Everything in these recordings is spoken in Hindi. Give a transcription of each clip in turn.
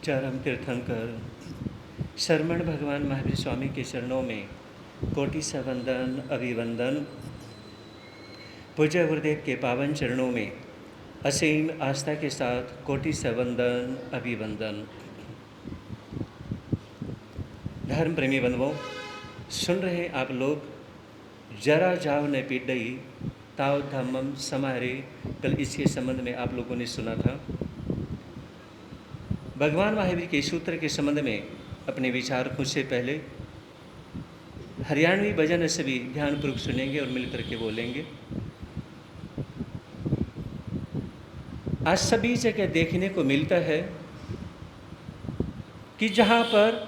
चरम तीर्थंकर शरमण भगवान महावीर स्वामी के चरणों में कोटि सा वंदन अभिवंदन। पूज्य गुरुदेव के पावन चरणों में असीम आस्था के साथ कोटि सा वंदन अभिवंदन। धर्म प्रेमी बंधुओं, सुन रहे आप लोग जरा जाव न पीडई ताव धम्मम समारे। कल इसके संबंध में आप लोगों ने सुना था। भगवान महावीर के सूत्र के संबंध में अपने विचार कुछ से पहले हरियाणवी भजन सभी ध्यानपूर्वक सुनेंगे और मिलकर के बोलेंगे। आज सभी जगह देखने को मिलता है कि जहाँ पर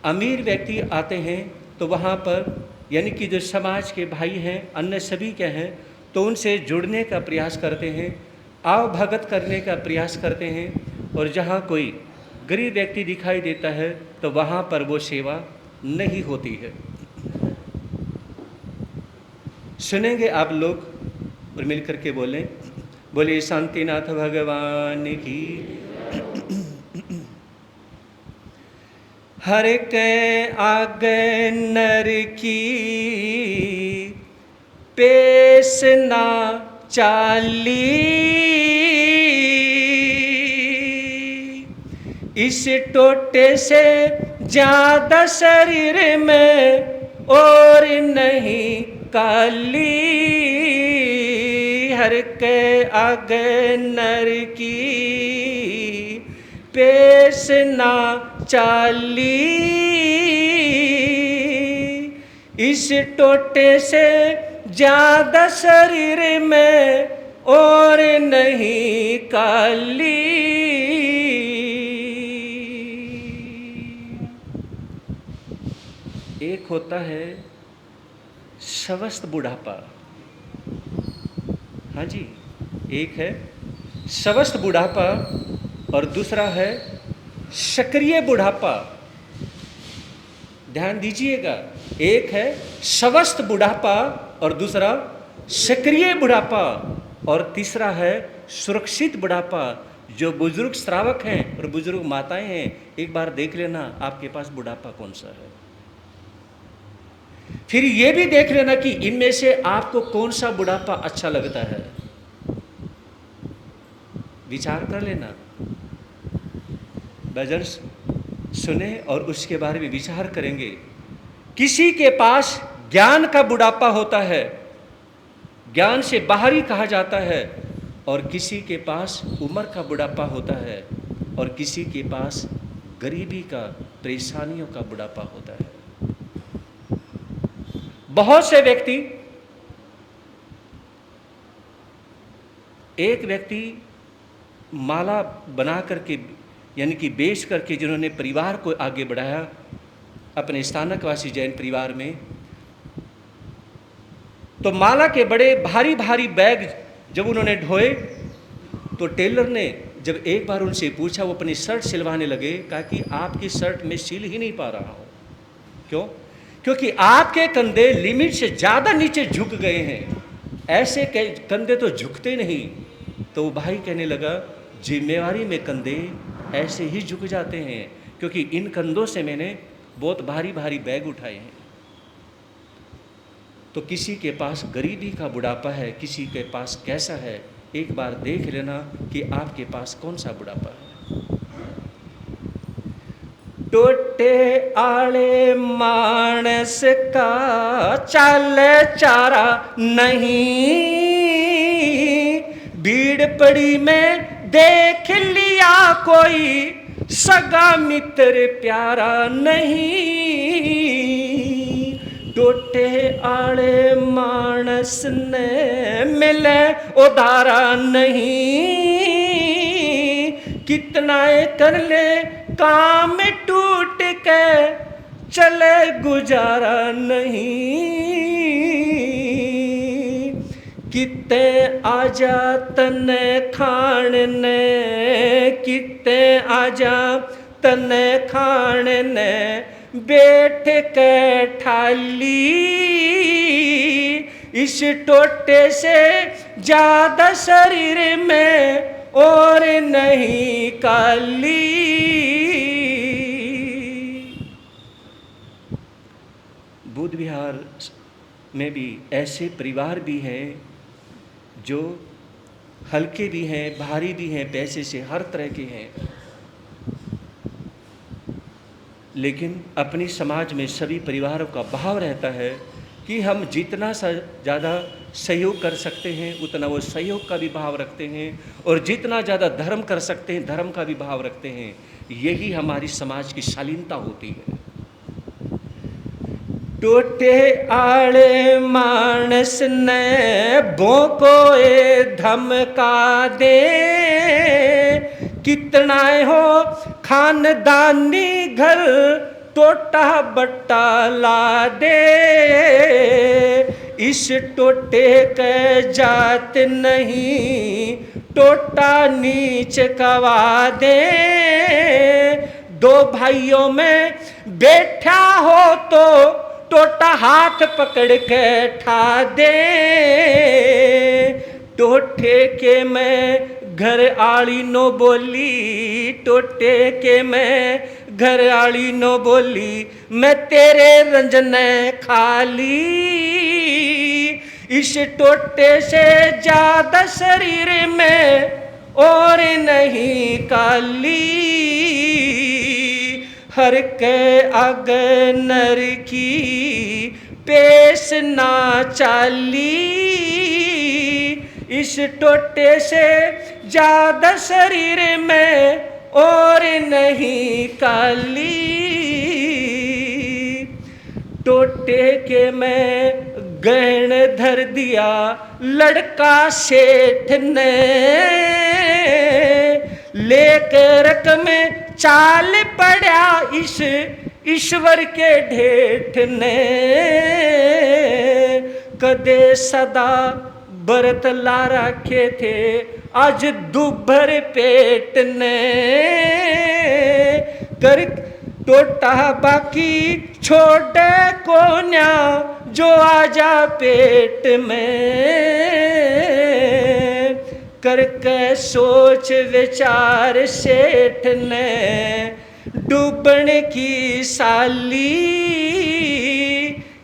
अमीर व्यक्ति आते हैं तो वहाँ पर यानी कि जो समाज के भाई हैं, अन्य सभी के हैं, तो उनसे जुड़ने का प्रयास करते हैं, आव भगत करने का प्रयास करते हैं। और जहाँ कोई गरीब व्यक्ति दिखाई देता है तो वहाँ पर वो सेवा नहीं होती है। सुनेंगे आप लोग और मिलकर के बोले शांतिनाथ भगवान की। हर के आगे नर की पेश ना चाली, इस टोटे से ज्यादा शरीर में और नहीं काली। हर के आगे नर की पेश ना चाली, इस टोटे से ज्यादा शरीर में और नहीं काली। एक होता है स्वस्थ बुढ़ापा। हाँ जी, एक है स्वस्थ बुढ़ापा और दूसरा है सक्रिय बुढ़ापा। ध्यान दीजिएगा, एक है स्वस्थ बुढ़ापा और दूसरा सक्रिय बुढ़ापा और तीसरा है सुरक्षित बुढ़ापा। जो बुजुर्ग श्रावक हैं और बुजुर्ग माताएं हैं, एक बार देख लेना आपके पास बुढ़ापा कौन सा है। फिर ये भी देख लेना कि इनमें से आपको कौन सा बुढ़ापा अच्छा लगता है। विचार कर लेना, भजन सुने और उसके बारे में विचार करेंगे। किसी के पास ज्ञान का बुढ़ापा होता है, ज्ञान से बाहरी कहा जाता है, और किसी के पास उम्र का बुढ़ापा होता है, और किसी के पास गरीबी का, परेशानियों का बुढ़ापा होता है। बहुत से व्यक्ति, एक व्यक्ति माला बना करके यानी कि बेच करके जिन्होंने परिवार को आगे बढ़ाया अपने स्थानकवासी जैन परिवार में, तो माला के बड़े भारी भारी बैग जब उन्होंने ढोए तो टेलर ने जब एक बार उनसे पूछा, वो अपनी शर्ट सिलवाने लगे, कहा कि आपकी शर्ट में सिल ही नहीं पा रहा हूँ। क्यों? क्योंकि आपके कंधे लिमिट से ज़्यादा नीचे झुक गए हैं, ऐसे कंधे तो झुकते नहीं। तो भाई कहने लगा, जिम्मेवारी में कंधे ऐसे ही झुक जाते हैं, क्योंकि इन कंधों से मैंने बहुत भारी भारी बैग उठाए हैं। तो किसी के पास गरीबी का बुढ़ापा है, किसी के पास कैसा है, एक बार देख लेना कि आपके पास कौन सा बुढ़ापा है। टोटे आले मानस का चाल चारा नहीं, भीड़ पड़ी में देख लिया कोई सगा मित्र प्यारा नहीं। टोटे आले मानस ने मिले उधारा नहीं, कितना कर ले काम टूट के चले गुजारा नहीं। किते आजा तने खान ने, किते आजा तने खान ने, बैठ के ठाली, इस टोटे से ज्यादा शरीर में और नहीं काली। बुद्ध विहार में भी ऐसे परिवार भी हैं जो हल्के भी हैं, भारी भी हैं, पैसे से हर तरह के हैं, लेकिन अपनी समाज में सभी परिवारों का भाव रहता है कि हम जितना ज़्यादा सहयोग कर सकते हैं उतना वो सहयोग का भी भाव रखते हैं, और जितना ज़्यादा धर्म कर सकते हैं धर्म का भी भाव रखते हैं। यही हमारी समाज की शालीनता होती है। टोटे आड़े मानस ने भोंको धमका दे, कितना हो खानदानी घर टोटा बट्टा ला दे। इस टोटे के जात नहीं टोटा नीच कवा दे। दो भाइयों में बैठा हो तो टोटा हाथ पकड़ के ठा दे। टोटे के मैं घर आली नो बोली, टोटे के मैं घर आली नो बोली, मैं तेरे रंजने खाली। इस टोटे से ज्यादा शरीर में और नहीं काली। हर के अग नर की पेश ना चाली। इस टोटे से ज्यादा शरीर में और नहीं काली। टोटे के मैं गहन धर दिया लड़का सेठ ने, लेकर रकम चाल पड़ा इस ईश्वर के ढेठ ने। कदे सदा बरत ला रखे थे आज दुभर पेट ने। कर टोटा बाकी छोड़े कोन्या जो आजा पेट में। करके सोच विचार सेठ ने डूबन की साली।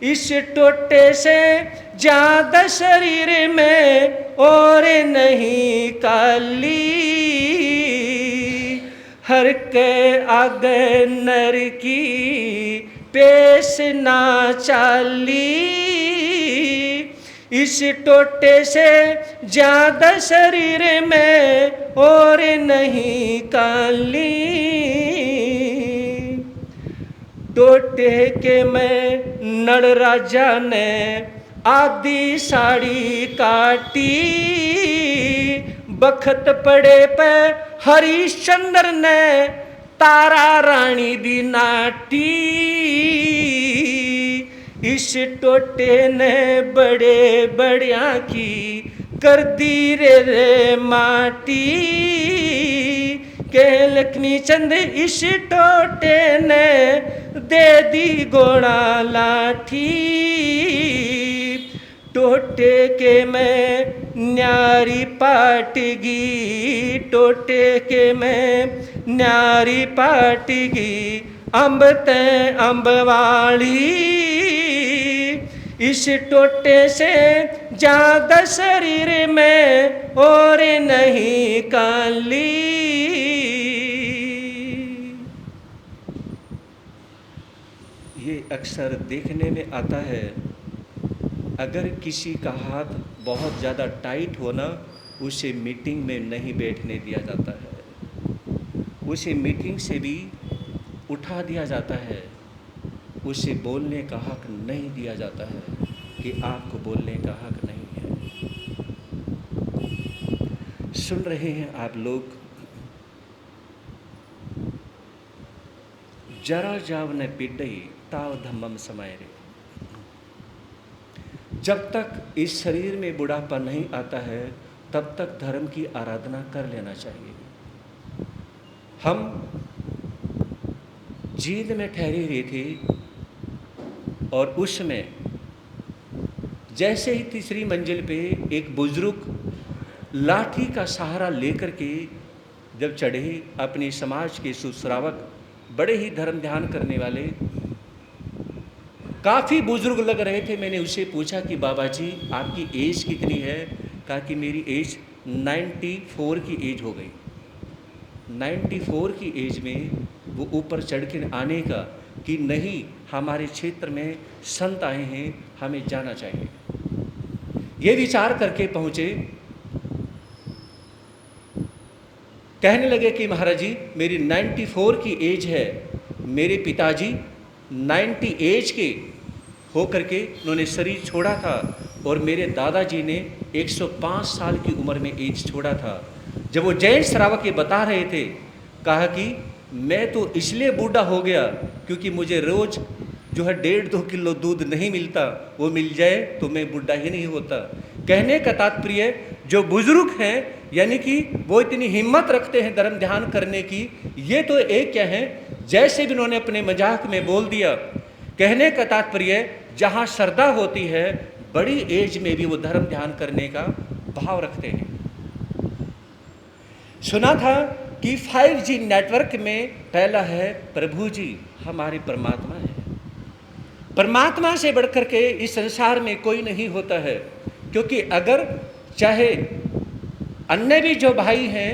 इस टोटे से ज्यादा शरीर में और नहीं काली। हर के आगे नर की पेश ना चाली। इस टोटे से ज्यादा शरीर में और नहीं काली। टोटे के में नड़ राजा ने आधी साड़ी काटी। बखत पड़े पे हरिश्चंद्र ने तारा रानी भी नाटी। इस टोटे ने बड़े बड़िया की कर दी रे माटी। के लक्ष्मी चंद इस टोटे ने दे दी गोड़ा लाठी। टोटे के मैं न्यारी पाटगी, टोटे के मैं न्यारी पाटगी। अम्ब ते अम्ब वाली। इस टोटे से ज्यादा शरीर में और नहीं काली। ये अक्सर देखने में आता है, अगर किसी का हाथ बहुत ज़्यादा टाइट हो ना, उसे मीटिंग में नहीं बैठने दिया जाता है, उसे मीटिंग से भी उठा दिया जाता है, उसे बोलने का हक नहीं दिया जाता है कि आपको बोलने का हक नहीं है। सुन रहे हैं आप लोग, जरा जाव न पिडई ताव धम्मम समय रे। जब तक इस शरीर में बुढ़ापा नहीं आता है तब तक धर्म की आराधना कर लेना चाहिए। हम झील में ठहरे हुए थे और उसमें जैसे ही तीसरी मंजिल पे एक बुजुर्ग लाठी का सहारा लेकर के जब चढ़े, अपने समाज के सुश्रावक, बड़े ही धर्म ध्यान करने वाले, काफ़ी बुजुर्ग लग रहे थे। मैंने उससे पूछा कि बाबा जी आपकी एज कितनी है? कहा कि मेरी एज 94 की एज हो गई। 94 की एज में वो ऊपर चढ़ के आने का कि नहीं, हमारे क्षेत्र में संत आए हैं, हमें जाना चाहिए। ये विचार करके पहुँचे, कहने लगे कि महाराज जी मेरी 94 की एज है, मेरे पिताजी 90 एज के होकर के उन्होंने शरीर छोड़ा था और मेरे दादाजी ने 105 साल की उम्र में एज छोड़ा था। जब वो जैन श्रावक ये बता रहे थे, कहा कि मैं तो इसलिए बूढ़ा हो गया क्योंकि मुझे रोज़ जो है 1.5-2 किलो दूध नहीं मिलता, वो मिल जाए तो मैं बूढ़ा ही नहीं होता। कहने का तात्पर्य, जो बुजुर्ग हैं यानी कि वो इतनी हिम्मत रखते हैं धर्म ध्यान करने की, ये तो एक क्या है, जैसे भी उन्होंने अपने मजाक में बोल दिया। कहने का तात्पर्य, जहाँ श्रद्धा होती है, बड़ी एज में भी वो धर्म ध्यान करने का भाव रखते हैं। सुना था कि 5G नेटवर्क में पहला है प्रभु जी, हमारे परमात्मा है। परमात्मा से बढ़कर के इस संसार में कोई नहीं होता है, क्योंकि अगर चाहे अन्य भी जो भाई हैं,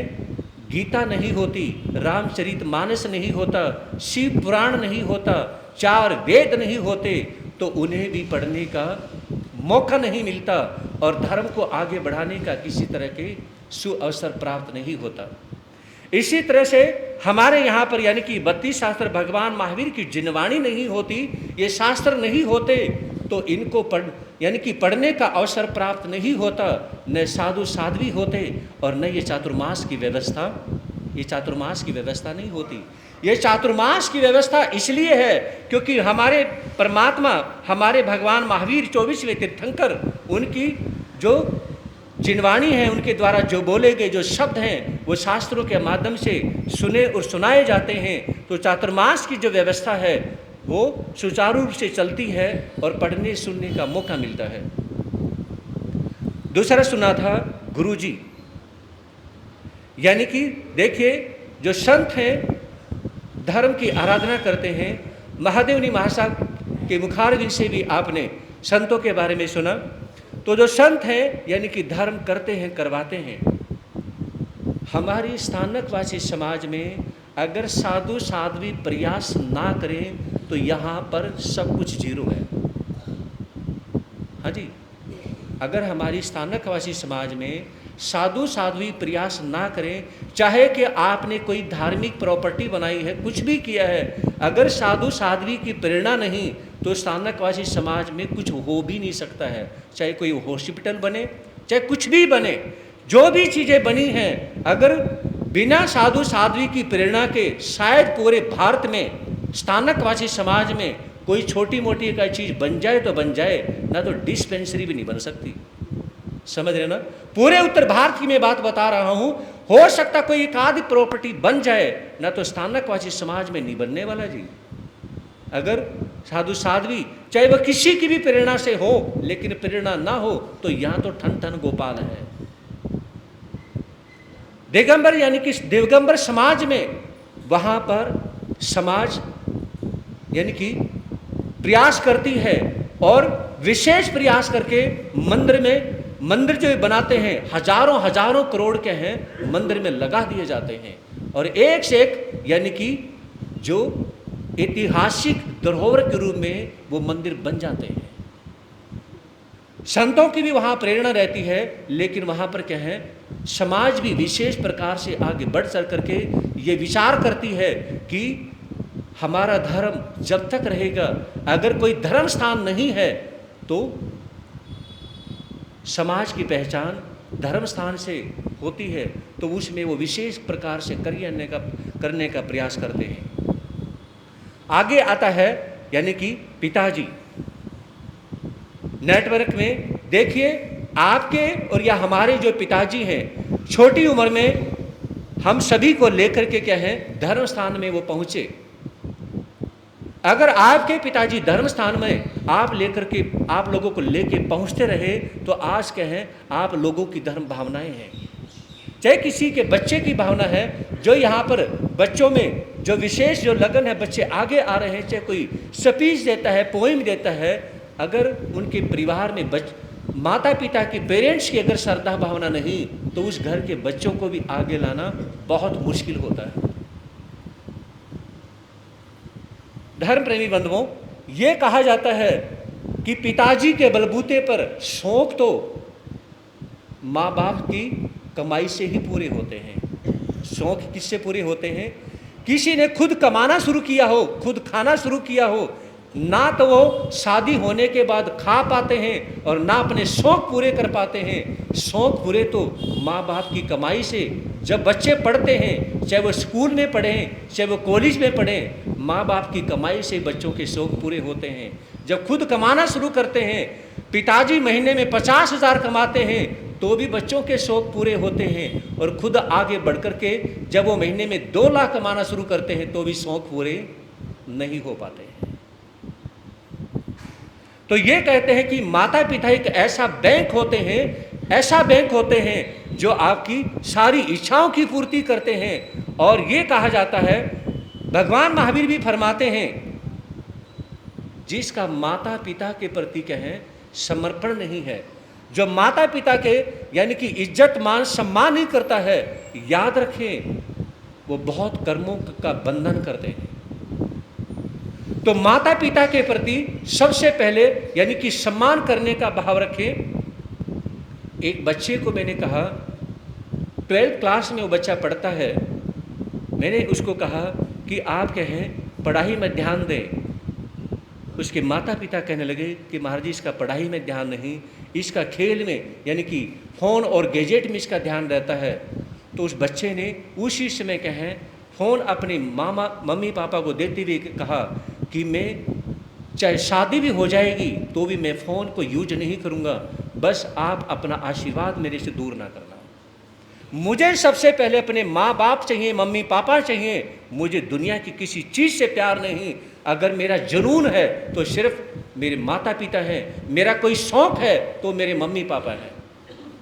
गीता नहीं होती, रामचरितमानस नहीं होता, शिव पुराण नहीं होता, 4 वेद नहीं होते, तो उन्हें भी पढ़ने का मौका नहीं मिलता और धर्म को आगे बढ़ाने का किसी तरह के सुअवसर प्राप्त नहीं होता। इसी तरह से हमारे यहाँ पर यानी कि 32 शास्त्र भगवान महावीर की जिनवाणी नहीं होती, ये शास्त्र नहीं होते, तो इनको यानी कि पढ़ने का अवसर प्राप्त नहीं होता, न साधु साध्वी होते और न ये चातुर्मास की व्यवस्था नहीं होती। ये चातुर्मास की व्यवस्था इसलिए है क्योंकि हमारे परमात्मा, हमारे भगवान महावीर 24वें तीर्थंकर, उनकी जो जिनवाणी है, उनके द्वारा जो बोले गए जो शब्द हैं, वो शास्त्रों के माध्यम से सुने और सुनाए जाते हैं। तो चातुर्मास की जो व्यवस्था है वो सुचारू रूप से चलती है और पढ़ने सुनने का मौका मिलता है। दूसरा सुना था गुरुजी, यानी कि देखिए जो संत हैं धर्म की आराधना करते हैं। महादेवनी महासाहब के मुखारविंद से भी आपने संतों के बारे में सुना। तो जो संत हैं यानी कि धर्म करते हैं, करवाते हैं। हमारी स्थानकवासी समाज में अगर साधु साध्वी प्रयास ना करें तो यहाँ पर सब कुछ जीरो है। हाँ जी, अगर हमारी स्थानकवासी समाज में साधु साध्वी प्रयास ना करें, चाहे कि आपने कोई धार्मिक प्रॉपर्टी बनाई है, कुछ भी किया है, अगर साधु साध्वी की प्रेरणा नहीं तो स्थानकवासी समाज में कुछ हो भी नहीं सकता है। चाहे कोई हॉस्पिटल बने, चाहे कुछ भी बने, जो भी चीज़ें बनी हैं, अगर बिना साधु साध्वी की प्रेरणा के शायद पूरे भारत में स्थानकवासी समाज में कोई छोटी मोटी का चीज़ बन जाए तो बन जाए, ना तो डिस्पेंसरी भी नहीं बन सकती। समझ रहे ना? पूरे उत्तर भारत की मैं बात बता रहा हूँ। हो सकता कोई एक आधी प्रॉपर्टी बन जाए, ना तो स्थानकवासी समाज में नहीं बनने वाला जी। अगर साधु साध्वी चाहे वह किसी की भी प्रेरणा से हो, लेकिन प्रेरणा ना हो तो यहाँ तो ठन ठन गोपाल है। दिगंबर यानी कि दिगंबर समाज में, वहाँ पर समाज यानी कि प्रयास करती है और विशेष प्रयास करके मंदिर जो बनाते हैं, हजारों करोड़ के हैं, मंदिर में लगा दिए जाते हैं और एक से एक यानी कि जो ऐतिहासिक धरोहर के रूप में वो मंदिर बन जाते हैं। संतों की भी वहाँ प्रेरणा रहती है, लेकिन वहाँ पर क्या है, समाज भी विशेष प्रकार से आगे बढ़ चल करके ये विचार करती है कि हमारा धर्म जब तक रहेगा, अगर कोई धर्म स्थान नहीं है तो समाज की पहचान धर्म स्थान से होती है, तो उसमें वो विशेष प्रकार से करने का प्रयास करते हैं। आगे आता है यानी कि पिताजी। नेटवर्क में देखिए, आपके और या हमारे जो पिताजी हैं, छोटी उम्र में हम सभी को लेकर के क्या है, धर्म स्थान में वो पहुँचे। अगर आपके पिताजी धर्म स्थान में आप लोगों को लेके पहुंचते रहे तो आज क्या है, आप लोगों की धर्म भावनाएं हैं। चाहे किसी के बच्चे की भावना है, जो यहाँ पर बच्चों में जो विशेष जो लगन है, बच्चे आगे आ रहे हैं, चाहे कोई स्पीच देता है, पोइम देता है, अगर उनके परिवार में माता पिता की, पेरेंट्स की अगर श्रद्धा भावना नहीं, तो उस घर के बच्चों को भी आगे लाना बहुत मुश्किल होता है। धर्म प्रेमी बंधुओं, ये कहा जाता है कि पिताजी के बलबूते पर शौक तो माँ बाप की कमाई से ही पूरे होते हैं। शौक किससे पूरे होते हैं? किसी ने खुद कमाना शुरू किया हो, खुद खाना शुरू किया हो, ना तो वो शादी होने के बाद खा पाते हैं और ना अपने शौक पूरे कर पाते हैं। शौक पूरे तो माँ बाप की कमाई से, जब बच्चे पढ़ते हैं, चाहे वो स्कूल में पढ़ें, चाहे वो कॉलेज में पढ़ें, माँ बाप की कमाई से बच्चों के शौक पूरे होते हैं। जब खुद कमाना शुरू करते हैं, पिताजी महीने में 50,000 कमाते हैं, तो भी बच्चों के शौक पूरे होते हैं। और खुद आगे बढ़ कर के जब वो महीने में 2 लाख कमाना शुरू करते हैं, तो भी शौक पूरे नहीं हो पाते हैं। तो ये कहते हैं कि माता पिता एक ऐसा बैंक होते हैं, ऐसा बैंक होते हैं जो आपकी सारी इच्छाओं की पूर्ति करते हैं। और ये कहा जाता है, भगवान महावीर भी फरमाते हैं, जिसका माता पिता के प्रति कहें समर्पण नहीं है, जो माता पिता के यानी कि इज्जत मान सम्मान नहीं करता है, याद रखें वो बहुत कर्मों का बंधन करते हैं। तो माता पिता के प्रति सबसे पहले यानी कि सम्मान करने का भाव रखें। एक बच्चे को मैंने कहा, 12th क्लास में वो बच्चा पढ़ता है, मैंने उसको कहा कि आप कहें पढ़ाई में ध्यान दें। उसके माता पिता कहने लगे कि महाराज जी इसका पढ़ाई में ध्यान नहीं, इसका खेल में यानी कि फ़ोन और गैजेट में इसका ध्यान रहता है। तो उस बच्चे ने उसी समय कहें फ़ोन अपने मम्मी पापा को देते हुए कहा कि मैं चाहे शादी भी हो जाएगी तो भी मैं फ़ोन को यूज नहीं करूँगा, बस आप अपना आशीर्वाद मेरे से दूर ना करना। मुझे सबसे पहले अपने माँ बाप चाहिए, मम्मी पापा चाहिए, मुझे दुनिया की किसी चीज़ से प्यार नहीं। अगर मेरा जुनून है तो सिर्फ मेरे माता पिता हैं, मेरा कोई शौक़ है तो मेरे मम्मी पापा हैं।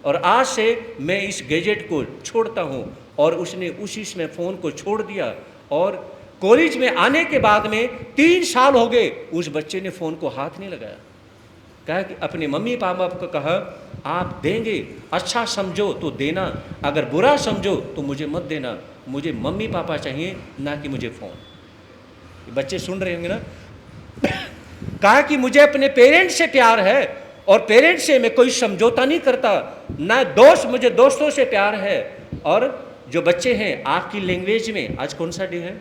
और आज से मैं इस गैजेट को छोड़ता हूँ। और उसने उसी समय फ़ोन को छोड़ दिया। और कॉलेज में आने के बाद में 3 साल हो गए, उस बच्चे ने फ़ोन को हाथ नहीं लगाया। कहा कि अपने मम्मी पापा को कहा, आप देंगे अच्छा समझो तो देना, अगर बुरा समझो तो मुझे मत देना, मुझे मम्मी पापा चाहिए ना कि मुझे फ़ोन। बच्चे सुन रहे होंगे ना। कहा कि मुझे अपने पेरेंट्स से प्यार है और पेरेंट्स से मैं कोई समझौता नहीं करता, ना दोस्त, मुझे दोस्तों से प्यार है। और जो बच्चे हैं, आपकी लैंग्वेज में आज कौन सा डे है?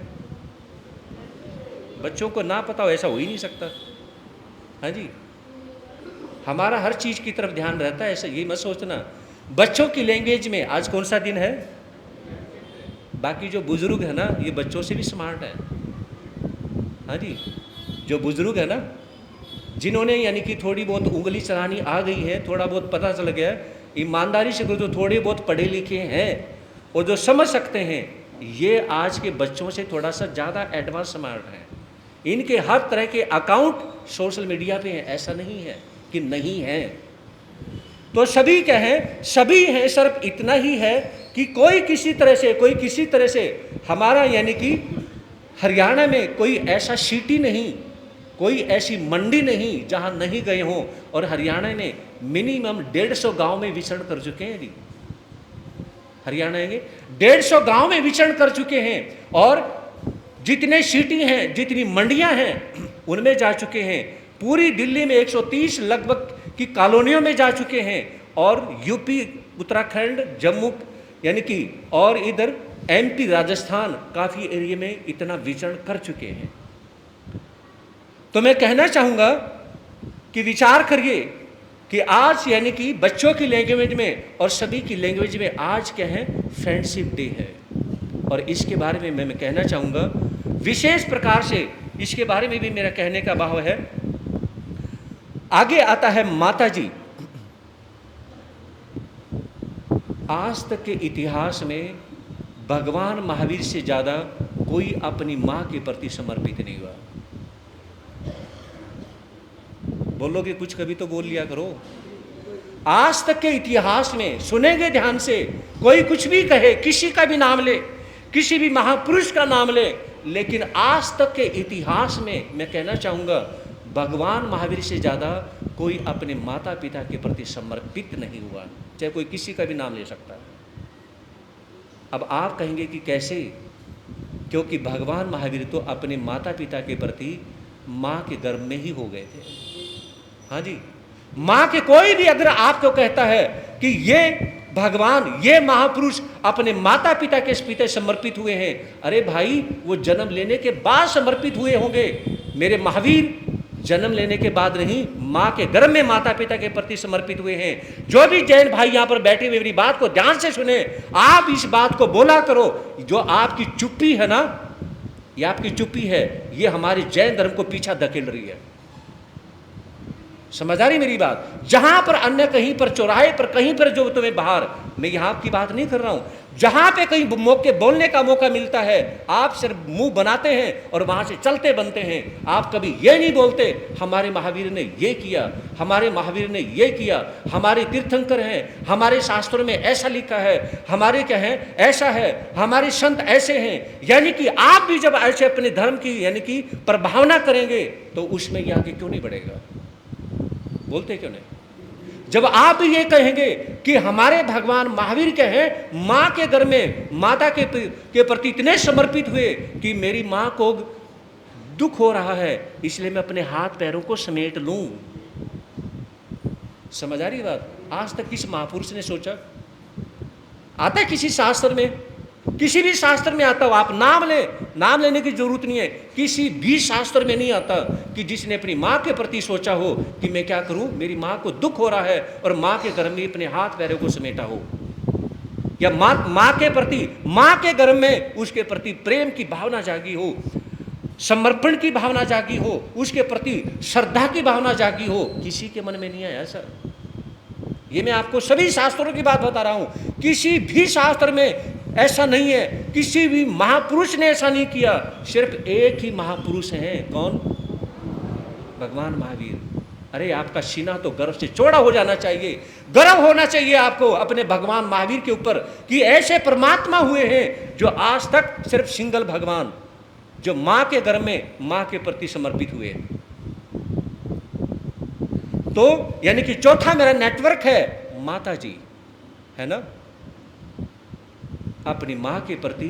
बच्चों को ना पता हो ऐसा हो ही नहीं सकता। हाँ जी, हमारा हर चीज़ की तरफ ध्यान रहता है, ऐसा ये मत सोचना। बच्चों की लैंग्वेज में आज कौन सा दिन है? बाकी जो बुजुर्ग है ना, ये बच्चों से भी स्मार्ट है। हाँ जी, जो बुजुर्ग है ना, जिन्होंने यानी कि थोड़ी बहुत उंगली चलानी आ गई है, थोड़ा बहुत पता चल गया, ईमानदारी से जो थोड़े बहुत पढ़े लिखे हैं और जो समझ सकते हैं, ये आज के बच्चों से थोड़ा सा ज़्यादा एडवांस स्मार्ट हैं। इनके हर तरह के अकाउंट सोशल मीडिया पे हैं, ऐसा नहीं है कि नहीं है। तो सभी कहें, सभी हैं, सिर्फ इतना ही है कि कोई किसी तरह से हमारा यानी कि हरियाणा में कोई ऐसा सिटी नहीं, कोई ऐसी मंडी नहीं जहां नहीं गए हों। और हरियाणा ने मिनिमम 150 गांव में विचरण कर चुके हैं। हरियाणा के 150 गांव में विचरण कर चुके हैं और जितने सिटी हैं, जितनी मंडियां हैं, उनमें जा चुके हैं। पूरी दिल्ली में 130 लगभग की कॉलोनियों में जा चुके हैं। और यूपी, उत्तराखंड, जम्मू यानी कि और इधर एमपी, राजस्थान, काफ़ी एरिया में इतना विचरण कर चुके हैं। तो मैं कहना चाहूँगा कि विचार करिए कि आज यानी कि बच्चों की लैंग्वेज में और सभी की लैंग्वेज में आज क्या है? फ्रेंडशिप डे है। और इसके बारे में मैं कहना चाहूँगा विशेष प्रकार से, इसके बारे में भी मेरा कहने का भाव है। आगे आता है माता जी। आज तक के इतिहास में भगवान महावीर से ज़्यादा कोई अपनी माँ के प्रति समर्पित नहीं हुआ। बोलोगे कुछ, कभी तो बोल लिया करो। आज तक के इतिहास में सुनेंगे ध्यान से, कोई कुछ भी कहे, किसी का भी नाम ले, किसी भी महापुरुष का नाम ले, लेकिन आज तक के इतिहास में मैं कहना चाहूँगा भगवान महावीर से ज़्यादा कोई अपने माता पिता के प्रति समर्पित नहीं हुआ, चाहे कोई किसी का भी नाम ले सकता है। अब आप कहेंगे कि कैसे? क्योंकि भगवान महावीर तो अपने माता पिता के प्रति माँ के गर्भ में ही हो गए थे। हाँ जी, माँ के कोई भी अगर आपको कहता है कि ये भगवान, ये महापुरुष अपने माता पिता के प्रति समर्पित हुए हैं, अरे भाई वो जन्म लेने के बाद समर्पित हुए होंगे। मेरे महावीर जन्म लेने के बाद नहीं, माँ के गर्भ में माता पिता के प्रति समर्पित हुए हैं। जो भी जैन भाई यहाँ पर बैठे हुए मेरी बात को ध्यान से सुने, आप इस बात को बोला करो। जो आपकी चुप्पी है ना, ये आपकी चुप्पी है, ये हमारे जैन धर्म को पीछा धकेल रही है। समझ आ रही मेरी बात? जहां पर अन्य कहीं पर चौराहे पर कहीं पर जो तुम्हें बाहर, मैं यहां की बात नहीं कर रहा हूं, जहां पे कहीं मौके बोलने का मौका मिलता है आप सिर्फ मुंह बनाते हैं और वहां से चलते बनते हैं। आप कभी ये नहीं बोलते हमारे महावीर ने ये किया, हमारे महावीर ने ये किया, हमारे तीर्थंकर हैं, हमारे शास्त्रों में ऐसा लिखा है, हमारे क्या है ऐसा है, हमारे संत ऐसे हैं। यानी कि आप भी जब ऐसे अपने धर्म की यानी कि प्रभावना करेंगे तो उसमें ये आगे क्यों नहीं बढ़ेगा? बोलते क्यों नहीं? जब आप ये कहेंगे कि हमारे भगवान महावीर के हैं, माँ के घर में माता के प्रति इतने समर्पित हुए कि मेरी माँ को दुख हो रहा है इसलिए मैं अपने हाथ पैरों को समेट लूं। समझ आ रही बात? आज तक किस महापुरुष ने सोचा? आता है किसी शास्त्र में? किसी भी शास्त्र में आता हो, आप नाम ले, नाम लेने की जरूरत नहीं है, किसी भी शास्त्र में नहीं आता कि जिसने अपनी माँ के प्रति सोचा हो कि मैं क्या करूं, मेरी माँ को दुख हो रहा है और माँ के गर्भ में अपने हाथ पैरों को समेटा हो, या माँ के प्रति, माँ के गर्भ में उसके प्रति प्रेम की भावना जागी हो, समर्पण की भावना जागी हो, उसके प्रति श्रद्धा की भावना जागी हो। किसी के मन में नहीं आया सर। ये मैं आपको सभी शास्त्रों की बात बता रहा हूं, किसी भी शास्त्र में ऐसा नहीं है, किसी भी महापुरुष ने ऐसा नहीं किया। सिर्फ एक ही महापुरुष हैं, कौन? भगवान महावीर। अरे आपका सीना तो गर्व से चौड़ा हो जाना चाहिए, गर्व होना चाहिए आपको अपने भगवान महावीर के ऊपर कि ऐसे परमात्मा हुए हैं जो आज तक सिर्फ सिंगल भगवान, जो माँ के गर्भ में माँ के प्रति समर्पित हुए। तो यानी कि चौथा मेरा नेटवर्क है माता जी, है ना, अपनी माँ के प्रति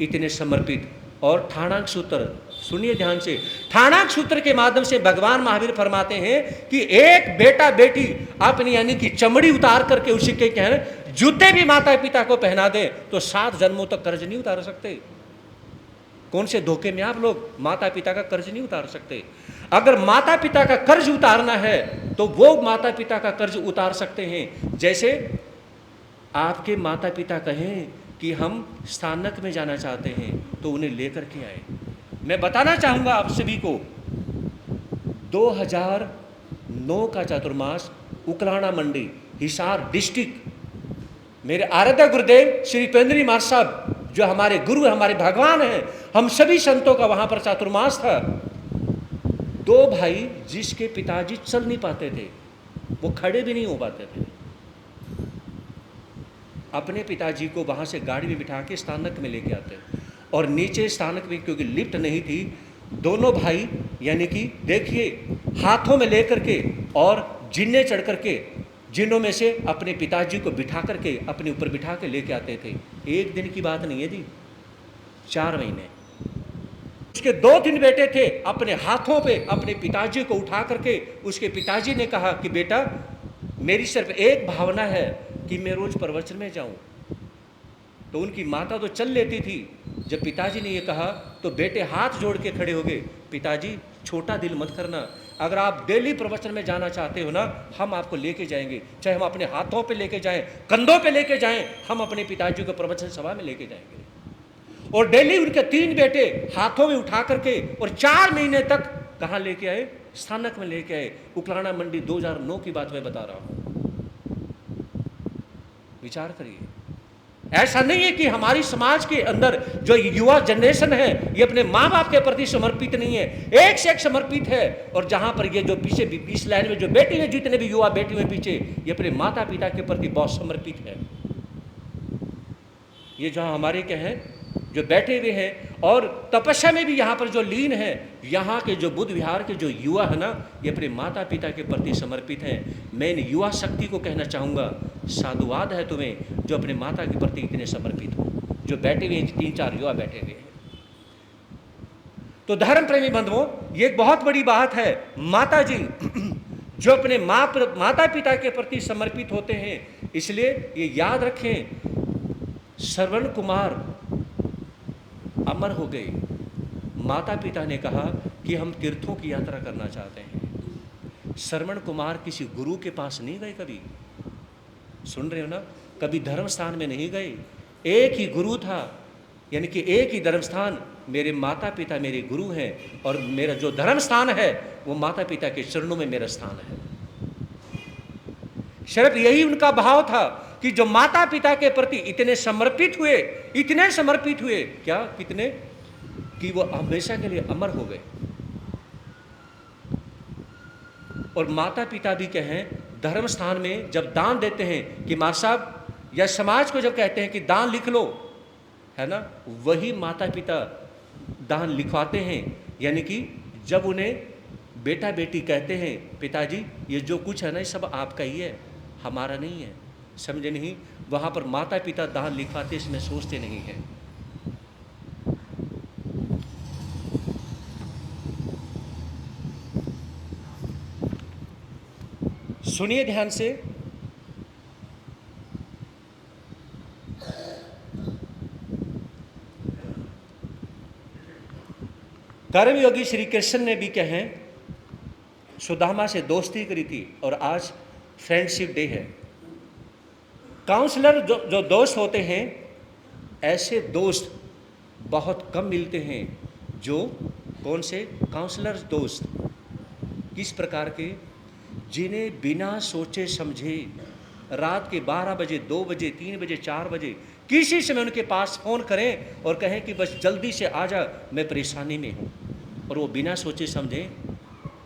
इतने समर्पित। और ठाणाक सूत्र सुनिए ध्यान से, ठाणाक सूत्र के माध्यम से भगवान महावीर फरमाते हैं कि एक बेटा बेटी अपनी यानी कि चमड़ी उतार करके उसी के कहने जूते भी माता पिता को पहना दे तो 7 जन्मों तक कर्ज नहीं उतार सकते। कौन से धोखे में आप लोग? माता पिता का कर्ज नहीं उतार सकते। अगर माता पिता का कर्ज उतारना है तो वो माता पिता का कर्ज उतार सकते हैं। जैसे आपके माता पिता कहें कि हम स्थानक में जाना चाहते हैं तो उन्हें लेकर के आए। मैं बताना चाहूँगा आप सभी को, 2009 का चातुर्मास उकलाना मंडी हिसार डिस्ट्रिक्ट, मेरे आराध्य गुरुदेव श्री पेंद्री महाराज साहब जो हमारे गुरु हमारे भगवान हैं, हम सभी संतों का वहाँ पर चातुर्मास था। 2 भाई जिसके पिताजी चल नहीं पाते थे, वो खड़े भी नहीं हो पाते थे, अपने पिताजी को वहाँ से गाड़ी में बिठा के स्थानक में लेके आते और नीचे स्थानक में क्योंकि लिफ्ट नहीं थी, दोनों भाई यानी कि देखिए हाथों में लेकर के और जिन्ने चढ़ करके जिन्नों में से अपने पिताजी को बिठा करके अपने ऊपर बिठा के लेके आते थे। एक दिन की बात नहीं है जी, 4 महीने। उसके 2-3 बेटे थे, अपने हाथों पे अपने पिताजी को उठा करके उसके पिताजी ने कहा कि बेटा मेरी सिर्फ एक भावना है कि मैं रोज प्रवचन में जाऊं। तो उनकी माता तो चल लेती थी, जब पिताजी ने ये कहा तो बेटे हाथ जोड़ के खड़े हो गए, पिताजी छोटा दिल मत करना, अगर आप डेली प्रवचन में जाना चाहते हो ना, हम आपको लेके जाएंगे, चाहे हम अपने हाथों पे लेके जाएं, कंधों पे लेके जाएं, हम अपने पिताजी को प्रवचन सभा में लेके जाएंगे। और डेली उनके 3 बेटे हाथों में उठा करके और 4 महीने तक कहाँ लेके आए? स्थानक में लेके आए। उकलाना मंडी 2009 की बात मैं बता रहा हूँ, विचार करिए। ऐसा नहीं है कि हमारी समाज के अंदर जो युवा जनरेशन है ये अपने माँ बाप के प्रति समर्पित नहीं है, एक से एक समर्पित है। और जहाँ पर ये जो पीछे 20 लाइन में जो बेटी है, जितने भी युवा बैठे हुए पीछे, ये अपने माता पिता के प्रति बहुत समर्पित है। ये जहाँ हमारे क्या हैं जो बैठे हुए हैं और तपस्या में भी यहाँ पर जो लीन है, यहाँ के जो बुद्ध विहार के जो युवा है ना, ये अपने माता पिता के प्रति समर्पित हैं। मैं इन युवा शक्ति को कहना चाहूँगा, साधुवाद है तुम्हें जो अपने माता के प्रति इतने समर्पित हो, जो बैठे हुए 3-4 युवा बैठे हुए हैं। तो धर्म प्रेमी बंधुओं, ये एक बहुत बड़ी बात है। माता जी जो अपने माता पिता के प्रति समर्पित होते हैं, इसलिए ये याद रखें, श्रवण कुमार अमर हो गए। माता पिता ने कहा कि हम तीर्थों की यात्रा करना चाहते हैं। श्रवण कुमार किसी गुरु के पास नहीं गए, कभी सुन रहे हो ना, कभी धर्म स्थान में नहीं गए। एक ही गुरु था, यानी कि एक ही धर्म स्थान, मेरे माता पिता मेरे गुरु हैं और मेरा जो धर्म स्थान है वो माता पिता के चरणों में मेरा स्थान है। सिर्फ यही उनका भाव था कि जो माता पिता के प्रति इतने समर्पित हुए, इतने समर्पित हुए, क्या कितने, कि वो हमेशा के लिए अमर हो गए। और माता पिता भी कहें, धर्म स्थान में जब दान देते हैं कि माँ साहब या समाज को जब कहते हैं कि दान लिख लो, है ना, वही माता पिता दान लिखवाते हैं। यानी कि जब उन्हें बेटा बेटी कहते हैं, पिताजी ये जो कुछ है ना ये सब आपका ही है, हमारा नहीं है, समझे नहीं, वहाँ पर माता पिता दान लिखवाते, इसमें सोचते नहीं हैं। सुनिए ध्यान से, कर्मयोगी श्री कृष्ण ने भी कहें, सुदामा से दोस्ती करी थी और आज फ्रेंडशिप डे है। काउंसलर जो दोस्त होते हैं, ऐसे दोस्त बहुत कम मिलते हैं। जो कौन से काउंसलर दोस्त, किस प्रकार के, जिन्हें बिना सोचे समझे रात के 12 बजे, 2 बजे, 3 बजे, 4 बजे किसी समय उनके पास फ़ोन करें और कहें कि बस जल्दी से आ जा, मैं परेशानी में हूँ, और वो बिना सोचे समझे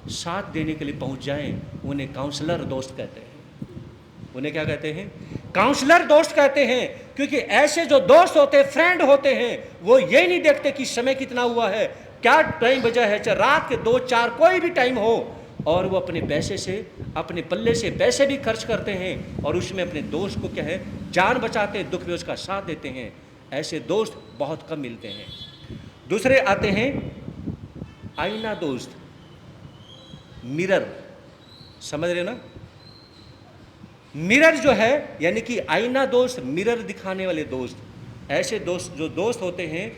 साथ देने के लिए पहुँच जाएं, उन्हें काउंसलर दोस्त कहते हैं। उन्हें क्या कहते हैं? काउंसलर दोस्त कहते हैं। क्योंकि ऐसे जो दोस्त होते हैं, फ्रेंड होते हैं, वो ये नहीं देखते कि समय कितना हुआ है, क्या टाइम बजा है, चाहे रात के 2-4 कोई भी टाइम हो, और वो अपने पैसे से, अपने पल्ले से पैसे भी खर्च करते हैं और उसमें अपने दोस्त को क्या है, जान बचाते हैं, दुख में उसका साथ देते हैं। ऐसे दोस्त बहुत कम मिलते हैं। दूसरे आते हैं आईना दोस्त, मिरर, समझ रहे ना, मिरर जो है, यानी कि आईना दोस्त, मिरर दिखाने वाले दोस्त। ऐसे दोस्त जो दोस्त होते हैं,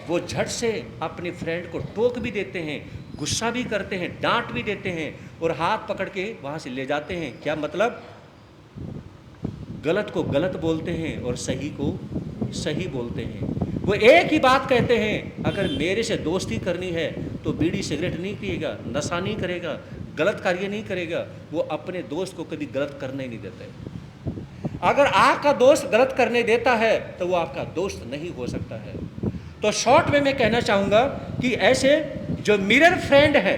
वो झट से अपने फ्रेंड को टोक भी देते हैं, गुस्सा भी करते हैं, डांट भी देते हैं और हाथ पकड़ के वहाँ से ले जाते हैं। क्या मतलब? गलत को गलत बोलते हैं और सही को सही बोलते हैं। वो एक ही बात कहते हैं, अगर मेरे से दोस्ती करनी है तो बीड़ी सिगरेट नहीं पिएगा, नशा नहीं करेगा, गलत कार्य नहीं करेगा। वो अपने दोस्त को कभी गलत करने नहीं देते। अगर आपका दोस्त गलत करने देता है तो वो आपका दोस्त नहीं हो सकता है। तो शॉर्ट में मैं कहना चाहूँगा कि ऐसे जो मिरर फ्रेंड है,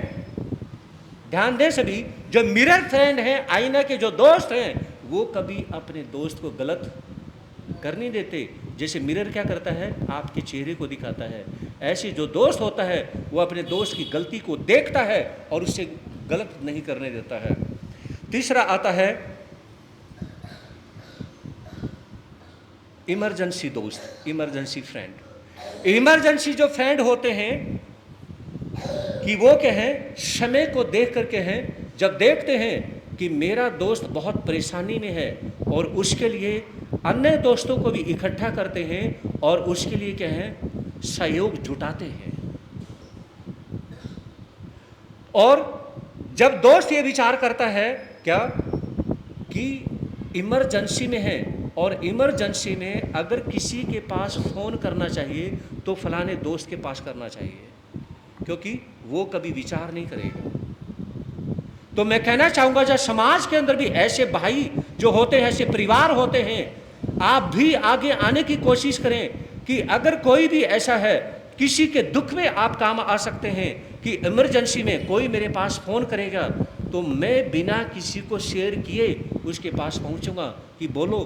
ध्यान दें सभी, जो मिरर फ्रेंड हैं, आईना के जो दोस्त हैं, वो कभी अपने दोस्त को गलत कर नहीं देते। जैसे मिरर क्या करता है, आपके चेहरे को दिखाता है, ऐसे जो दोस्त होता है वो अपने दोस्त की गलती को देखता है और उससे गलत नहीं करने देता है। तीसरा आता है इमरजेंसी दोस्त, इमरजेंसी फ्रेंड। इमरजेंसी जो फ्रेंड होते हैं कि वो क्या है, समय को देख करके हैं, जब देखते हैं कि मेरा दोस्त बहुत परेशानी में है और उसके लिए अन्य दोस्तों को भी इकट्ठा करते हैं और उसके लिए क्या है, सहयोग जुटाते हैं। और जब दोस्त ये विचार करता है क्या कि इमरजेंसी में है और इमरजेंसी में अगर किसी के पास फ़ोन करना चाहिए तो फलाने दोस्त के पास करना चाहिए, क्योंकि वो कभी विचार नहीं करेगा। तो मैं कहना चाहूँगा, जब समाज के अंदर भी ऐसे भाई जो होते हैं, ऐसे परिवार होते हैं, आप भी आगे आने की कोशिश करें कि अगर कोई भी ऐसा है, किसी के दुख में आप काम आ सकते हैं कि इमरजेंसी में कोई मेरे पास फ़ोन करेगा तो मैं बिना किसी को शेयर किए उसके पास पहुंचूंगा कि बोलो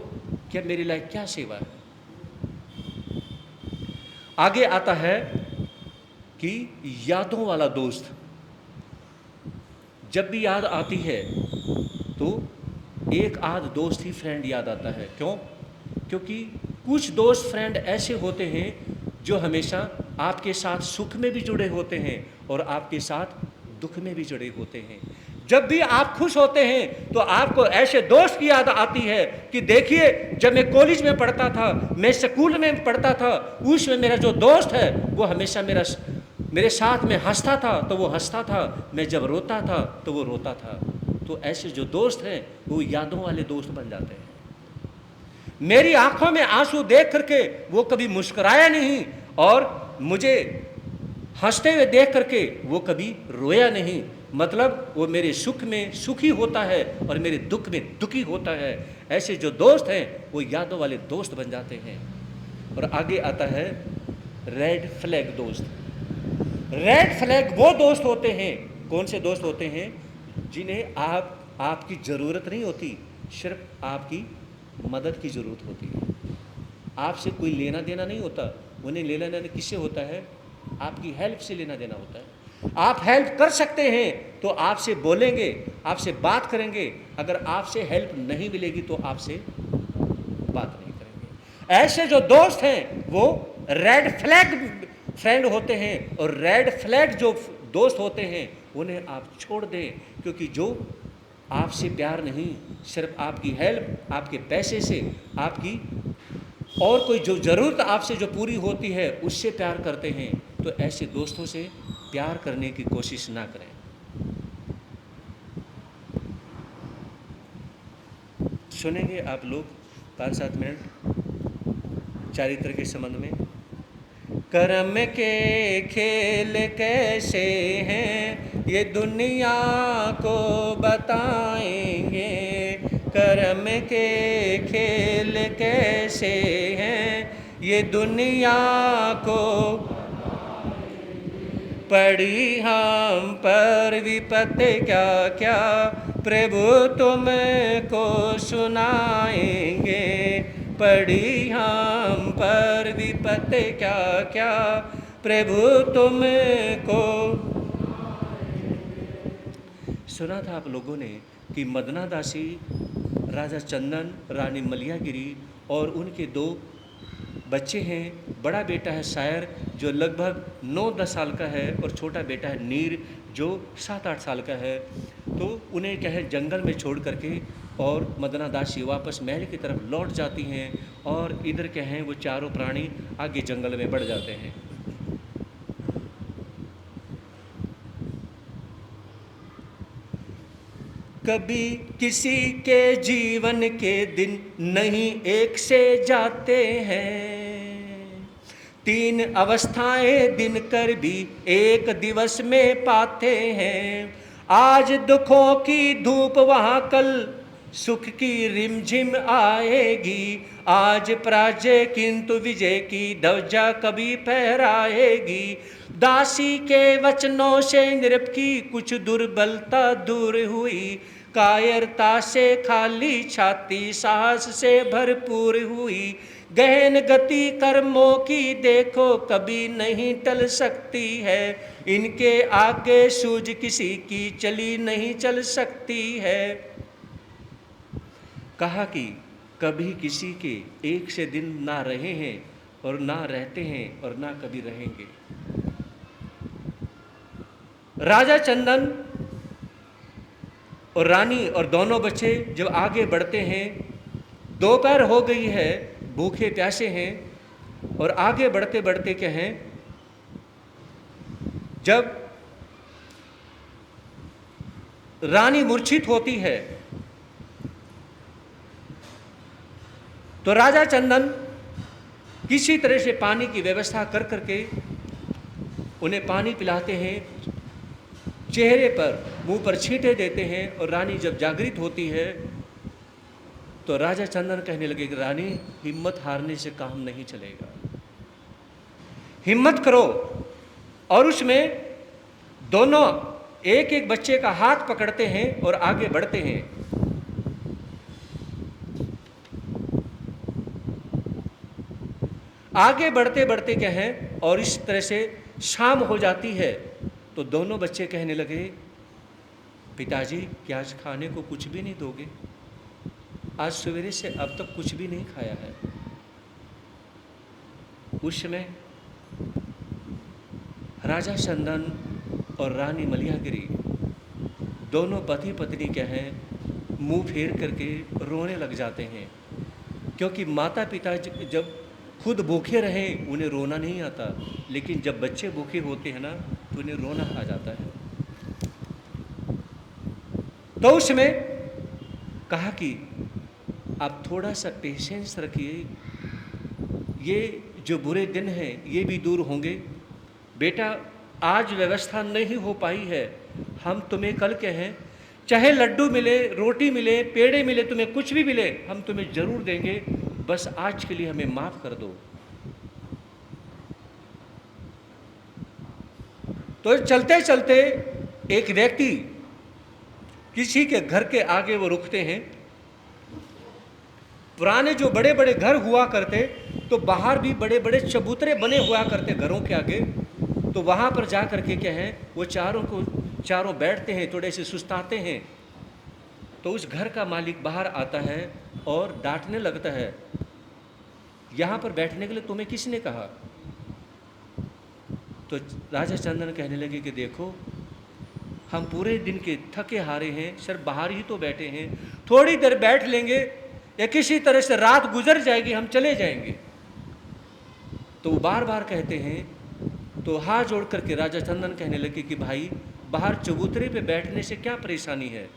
क्या मेरे लायक क्या सेवा है। आगे आता है कि यादों वाला दोस्त। जब भी याद आती है तो एक आध दोस्त ही फ्रेंड याद आता है। क्यों? क्योंकि कुछ दोस्त फ्रेंड ऐसे होते हैं जो हमेशा आपके साथ सुख में भी जुड़े होते हैं और आपके साथ दुख में भी जुड़े होते हैं। जब भी आप खुश होते हैं तो आपको ऐसे दोस्त की याद आती है कि देखिए, जब मैं कॉलेज में पढ़ता था, मैं स्कूल में पढ़ता था, उसमें मेरा जो दोस्त है वो हमेशा मेरे साथ में हंसता था तो वो हंसता था, मैं जब रोता था तो वो रोता था। तो ऐसे जो दोस्त हैं वो यादों वाले दोस्त बन जाते हैं। मेरी आंखों में आंसू देख करके वो कभी मुस्कुराया नहीं और मुझे हंसते हुए देख करके वो कभी रोया नहीं। मतलब वो मेरे सुख में सुखी होता है और मेरे दुख में दुखी होता है। ऐसे जो दोस्त हैं वो यादों वाले दोस्त बन जाते हैं। और आगे आता है रेड फ्लैग दोस्त। रेड फ्लैग वो दोस्त होते हैं, कौन से दोस्त होते हैं? जिन्हें आपकी ज़रूरत नहीं होती, सिर्फ आपकी मदद की ज़रूरत होती है। आपसे कोई लेना देना नहीं होता, उन्हें लेना देना किससे होता है? आपकी हेल्प से लेना देना होता है। आप हेल्प कर सकते हैं तो आपसे बोलेंगे, आपसे बात करेंगे। अगर आपसे हेल्प नहीं मिलेगी तो आपसे बात नहीं करेंगे। ऐसे जो दोस्त हैं वो रेड फ्लैग फ्रेंड होते हैं। और रेड फ्लैग जो दोस्त होते हैं उन्हें आप छोड़ दें, क्योंकि जो आपसे प्यार नहीं, सिर्फ आपकी हेल्प, आपके पैसे से, आपकी और कोई जो ज़रूरत आपसे जो पूरी होती है उससे प्यार करते हैं, तो ऐसे दोस्तों से प्यार करने की कोशिश ना करें। सुनेंगे आप लोग 5-7 मिनट चारित्र के संबंध में। कर्म के खेल कैसे हैं ये दुनिया को बताएंगे। कर्म के खेल कैसे हैं ये दुनिया को पड़ी हम पर विपत्ति क्या क्या प्रभु तुमको सुनाएंगे। पड़ी हम पर विपत्ति क्या क्या प्रभु तुमको। सुना था आप लोगों ने कि मदना दासी, राजा चंदन, रानी मलियागिरी और उनके 2 बच्चे हैं। बड़ा बेटा है शायर जो लगभग 9-10 साल का है और छोटा बेटा है नीर जो 7-8 साल का है। तो उन्हें क्या है जंगल में छोड़ करके और मदना दासी वापस महल की तरफ लौट जाती हैं और इधर क्या हैं वो चारों प्राणी आगे जंगल में बढ़ जाते हैं। कभी किसी के जीवन के दिन नहीं एक से जाते हैं, 3 अवस्थाएं दिन कर भी एक दिवस में पाते हैं। आज दुखों की धूप वहाँ कल सुख की रिमझिम आएगी। आज पराजय किंतु विजय की ध्वजा कभी फहराएगी। दासी के वचनों से नृप की कुछ दुर्बलता दूर हुई। कायरता से खाली छाती साहस से भरपूर हुई। गहन गति कर्मों की देखो कभी नहीं टल सकती है। इनके आगे सूझ किसी की चली नहीं चल सकती है। कहा कि कभी किसी के एक से दिन ना रहे हैं और ना रहते हैं और ना कभी रहेंगे। राजा चंदन और रानी और दोनों बच्चे जब आगे बढ़ते हैं, दोपहर हो गई है, भूखे प्यासे हैं और आगे बढ़ते बढ़ते क्या हैं, जब रानी मूर्छित होती है तो राजा चंदन किसी तरह से पानी की व्यवस्था कर करके उन्हें पानी पिलाते हैं, चेहरे पर मुंह पर छींटे देते हैं। और रानी जब जागृत होती है तो राजा चंदन कहने लगे कि रानी, हिम्मत हारने से काम नहीं चलेगा, हिम्मत करो। और उसमें दोनों एक एक बच्चे का हाथ पकड़ते हैं और आगे बढ़ते हैं। आगे बढ़ते बढ़ते क्या है, और इस तरह से शाम हो जाती है। तो दोनों बच्चे कहने लगे, पिताजी क्या आज खाने को कुछ भी नहीं दोगे? आज सवेरे से अब तक कुछ भी नहीं खाया है। उस समय राजा चंदन और रानी मलियागिरी दोनों पति पत्नी क्या हैं, मुंह फेर करके रोने लग जाते हैं, क्योंकि माता पिता जब खुद भूखे रहें उन्हें रोना नहीं आता, लेकिन जब बच्चे भूखे होते हैं ना तो उन्हें रोना आ जाता है। तो उसमें कहा कि आप थोड़ा सा पेशेंस रखिए, ये जो बुरे दिन हैं ये भी दूर होंगे। बेटा आज व्यवस्था नहीं हो पाई है, हम तुम्हें कल कहें, चाहे लड्डू मिले, रोटी मिले, पेड़े मिले, तुम्हें कुछ भी मिले हम तुम्हें जरूर देंगे, बस आज के लिए हमें माफ कर दो। तो चलते चलते एक व्यक्ति किसी के घर के आगे वो रुकते हैं। पुराने जो बड़े बड़े घर हुआ करते तो बाहर भी बड़े बड़े चबूतरे बने हुआ करते घरों के आगे। तो वहाँ पर जा कर के क्या है, वो चारों बैठते हैं, थोड़े से सुस्ताते हैं। तो उस घर का मालिक बाहर आता है और डांटने लगता है, यहाँ पर बैठने के लिए तुम्हें किसने कहा? तो राजा चंदन कहने लगे कि देखो हम पूरे दिन के थके हारे हैं, सिर्फ बाहर ही तो बैठे हैं, थोड़ी देर बैठ लेंगे या किसी तरह से रात गुजर जाएगी, हम चले जाएंगे। तो वो बार बार कहते हैं। तो हाथ जोड़ करके राजा चंदन कहने लगे कि भाई बाहर चबूतरे पे बैठने से क्या परेशानी है?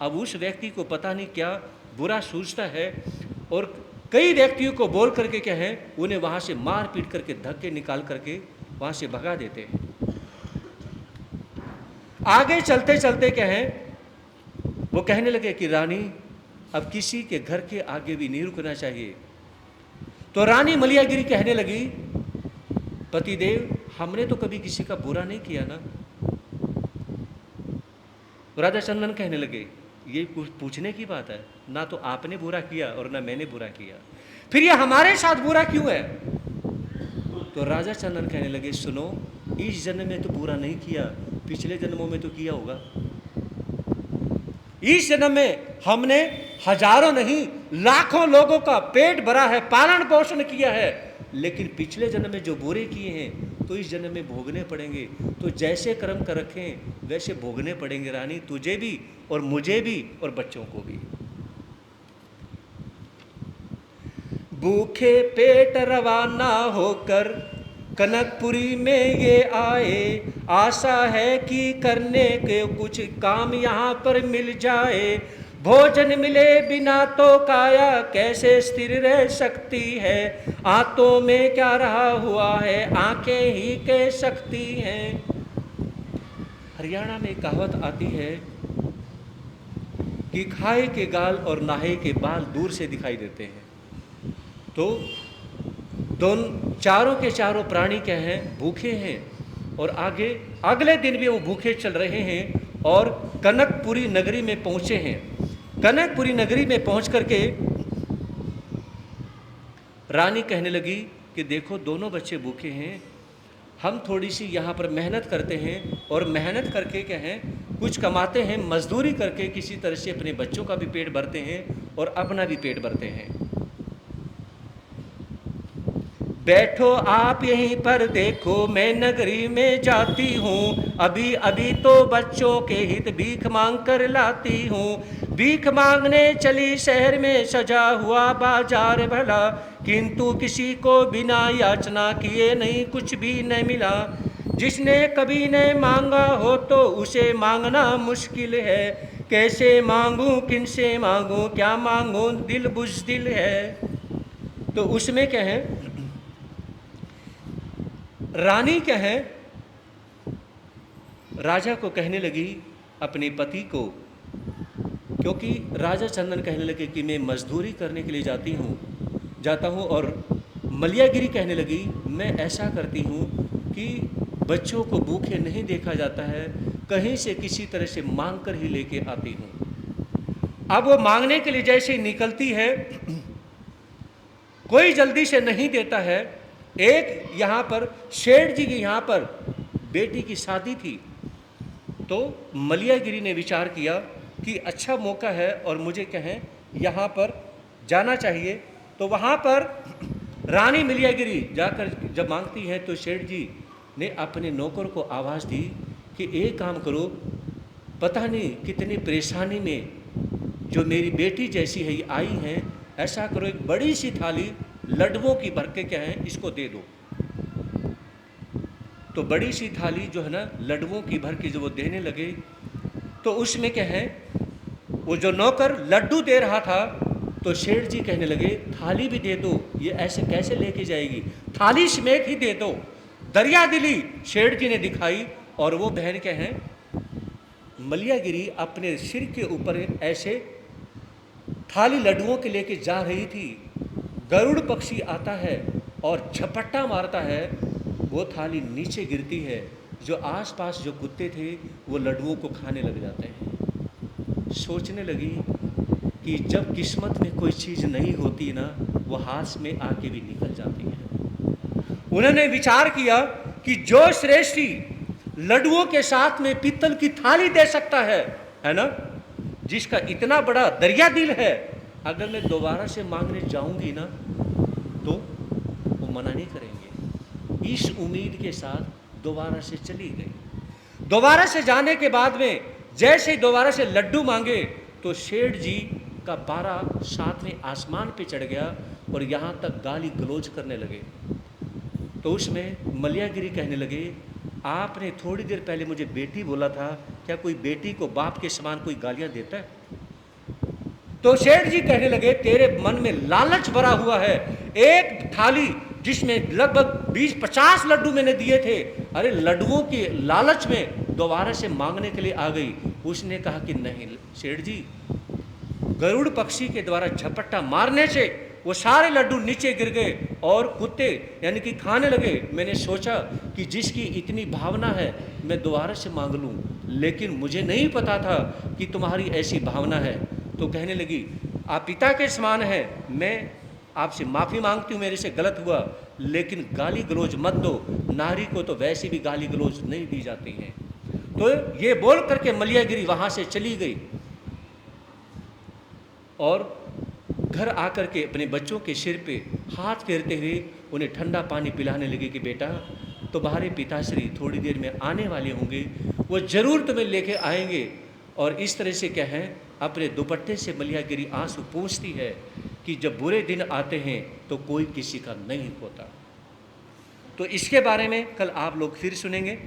अब उस व्यक्ति को पता नहीं क्या बुरा सूझता है और कई व्यक्तियों को बोल करके क्या है, उन्हें वहाँ से मार पीट करके धक्के निकाल करके वहाँ से भगा देते हैं। आगे चलते चलते क्या है, वो कहने लगे कि रानी अब किसी के घर के आगे भी नहीं रुकना चाहिए। तो रानी मलियागिरी कहने लगी, पतिदेव हमने तो कभी किसी का बुरा नहीं किया ना। राजा चंदन कहने लगे, ये पूछने की बात है, ना तो आपने बुरा किया और ना मैंने बुरा किया, फिर ये हमारे साथ बुरा क्यों है? तो राजा चंदन कहने लगे, सुनो, इस जन्म में तो बुरा नहीं किया, पिछले जन्मों में तो किया होगा। इस जन्म में हमने हजारों नहीं लाखों लोगों का पेट भरा है, पालन पोषण किया है, लेकिन पिछले जन्म में जो बुरे किए हैं तो इस जन्म में भोगने पड़ेंगे। तो जैसे कर्म कर रखें वैसे भोगने पड़ेंगे रानी, तुझे भी और मुझे भी और बच्चों को भी। भूखे पेट रवाना होकर कनकपुरी में ये आए, आशा है कि करने के कुछ काम यहाँ पर मिल जाए। भोजन मिले बिना तो काया कैसे स्थिर रह सकती है, आंतों में क्या रहा हुआ है आंखें ही कह सकती हैं। हरियाणा में कहावत आती है कि खाए के गाल और नहाए के बाल दूर से दिखाई देते हैं। तो चारों के चारों प्राणी क्या हैं, भूखे हैं और आगे अगले दिन भी वो भूखे चल रहे हैं और कनकपुरी नगरी में पहुंचे हैं। कनकपुरी नगरी में पहुंच करके रानी कहने लगी कि देखो दोनों बच्चे भूखे हैं, हम थोड़ी सी यहाँ पर मेहनत करते हैं और मेहनत करके क्या है कुछ कमाते हैं, मजदूरी करके किसी तरह से अपने बच्चों का भी पेट भरते हैं और अपना भी पेट भरते हैं। बैठो आप यहीं पर देखो मैं नगरी में जाती हूँ, अभी अभी तो बच्चों के हित भीख मांग कर लाती हूँ। भीख मांगने चली शहर में सजा हुआ बाजार भला, किंतु किसी को बिना याचना किए नहीं कुछ भी न मिला। जिसने कभी न मांगा हो तो उसे मांगना मुश्किल है, कैसे मांगूं किनसे मांगूं क्या मांगूं दिल बुज़दिल है। तो उसमें क्या है, रानी क्या है राजा को कहने लगी अपने पति को क्योंकि राजा चंदन कहने लगे कि मैं मजदूरी करने के लिए जाता हूँ, और मलियागिरी कहने लगी मैं ऐसा करती हूँ कि बच्चों को भूखे नहीं देखा जाता है, कहीं से किसी तरह से मांग कर ही लेके आती हूँ। अब वो मांगने के लिए जैसे ही निकलती है, कोई जल्दी से नहीं देता है। एक यहाँ पर शेठ जी की यहाँ पर बेटी की शादी थी, तो मलियागिरी ने विचार किया कि अच्छा मौका है और मुझे कहें यहाँ पर जाना चाहिए। तो वहाँ पर रानी मलियागिरी जाकर जब मांगती है तो शेठ जी ने अपने नौकर को आवाज़ दी कि एक काम करो, पता नहीं कितनी परेशानी में जो मेरी बेटी जैसी है ये आई हैं, ऐसा करो एक बड़ी सी थाली लड्डुओं की भर के क्या है इसको दे दो। तो बड़ी सी थाली जो है ना लड्डुओं की भर के जो वो देने लगे, तो उसमें क्या है वो जो नौकर लड्डू दे रहा था, तो शेठ जी कहने लगे थाली भी दे दो, ये ऐसे कैसे लेके जाएगी, थाली समेत ही दे दो। दरिया दिली शेठ जी ने दिखाई, और वो बहन क्या है मलियागिरी अपने सिर के ऊपर ऐसे थाली लड्डुओं के लेके जा रही थी। गरुड़ पक्षी आता है और झपट्टा मारता है, वो थाली नीचे गिरती है। जो आसपास जो कुत्ते थे वो लड्डुओं को खाने लग जाते हैं। सोचने लगी कि जब किस्मत में कोई चीज़ नहीं होती ना, वो हाथ में आके भी निकल जाती है। उन्होंने विचार किया कि जो श्रेष्ठी लड्डुओं के साथ में पीतल की थाली दे सकता है ना, जिसका इतना बड़ा दरिया दिल है, अगर मैं दोबारा से मांगने जाऊंगी ना तो वो मना नहीं करेंगे। इस उम्मीद के साथ दोबारा से चली गई। दोबारा से जाने के बाद में जैसे ही दोबारा से लड्डू मांगे तो शेठ जी का पारा साथ में आसमान पे चढ़ गया और यहाँ तक गाली गलौज करने लगे। तो उसमें मलियागिरी कहने लगे आपने थोड़ी देर पहले मुझे बेटी बोला था, क्या कोई बेटी को बाप के समान कोई गालियां देता है? तो शेठ जी कहने लगे तेरे मन में लालच भरा हुआ है। एक थाली जिसमें लगभग 20-50 लड्डू मैंने दिए थे, अरे लड्डुओं की लालच में दोबारा से मांगने के लिए आ गई। उसने कहा कि नहीं शेठ जी, गरुड़ पक्षी के द्वारा झपट्टा मारने से वो सारे लड्डू नीचे गिर गए और कुत्ते यानी कि खाने लगे। मैंने सोचा कि जिसकी इतनी भावना है मैं दोबारा से मांग लूँ, लेकिन मुझे नहीं पता था कि तुम्हारी ऐसी भावना है। तो कहने लगी आप पिता के समान हैं, मैं आपसे माफ़ी मांगती हूँ, मेरे से गलत हुआ, लेकिन गाली गलौज मत दो, नारी को तो वैसे भी गाली गलौज नहीं दी जाती हैं। तो ये बोल करके मलियागिरी वहाँ से चली गई और घर आकर के अपने बच्चों के सिर पे हाथ फेरते हुए उन्हें ठंडा पानी पिलाने लगी कि बेटा तुम्हारे पिताश्री थोड़ी देर में आने वाले होंगे, वो ज़रूर तुम्हें लेके आएंगे। और इस तरह से क्या है अपने दुपट्टे से मलियागिरी आंसू पूछती है कि जब बुरे दिन आते हैं तो कोई किसी का नहीं होता। तो इसके बारे में कल आप लोग फिर सुनेंगे।